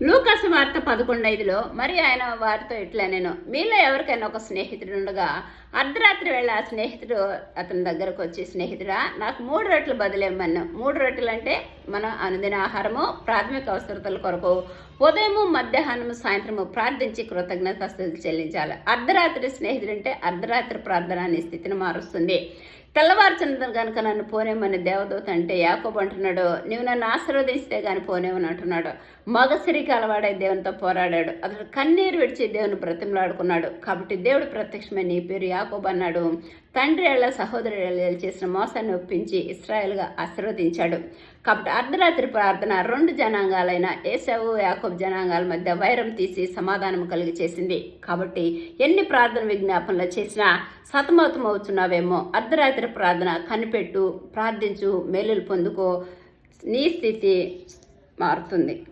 లూకాసు వార్త 11:5లో మరి ఆయన వారితో ఇట్లా, నేను మీలో ఎవరికైనా ఒక స్నేహితుడు ఉండగా అర్ధరాత్రి వేళ ఆ స్నేహితుడు అతని దగ్గరకు వచ్చి, స్నేహితుడా నాకు 3 రొట్టెలు బదులేమన్నా. 3 రొట్టెలు అంటే మన అనుదిన ఆహారము, ప్రాథమిక అవసరతల కొరకు ఉదయము, మధ్యాహ్నము, సాయంత్రము ప్రార్థించి కృతజ్ఞతాస్తుతులు చెల్లించాలి. అర్ధరాత్రి స్నేహితుడు అంటే అర్ధరాత్రి ప్రార్థన నీ స్థితిని మారుస్తుంది. తెల్లవారుచున్న కనుక నన్ను పోనేమని దేవదూత అంటే యాకోబు అంటున్నాడు, నీవు నన్ను ఆశీర్వదిస్తే కానీ పోనేమని అంటున్నాడు. మగసిరికి అలవాడై దేవునితో పోరాడాడు. అతడు కన్నీరు విడిచి దేవుని బ్రతిమలాడుకున్నాడు. కాబట్టి దేవుడు ప్రత్యక్షమై నీ పేరు యాకోబు అన్నాడు. తండ్రి ఏళ్ళ సహోదరు చేసిన మోసాన్ని ఒప్పించి ఇశ్రాయేలుగా ఆశీర్వదించాడు. కాబట్టి అర్ధరాత్రి ప్రార్థన 2 జనాంగాలైన ఏశావు, యాకోబు జనాంగాల మధ్య వైరం తీసి సమాధానం కలిగి చేసింది. కాబట్టి ఎన్ని ప్రార్థన విజ్ఞాపనలు చేసినా సతమతమవుతున్నావేమో, అర్ధరాత్రి ప్రార్థన కనిపెట్టు, ప్రార్థించు, మేలులు పొందుకో, నీ స్థితి మారుతుంది.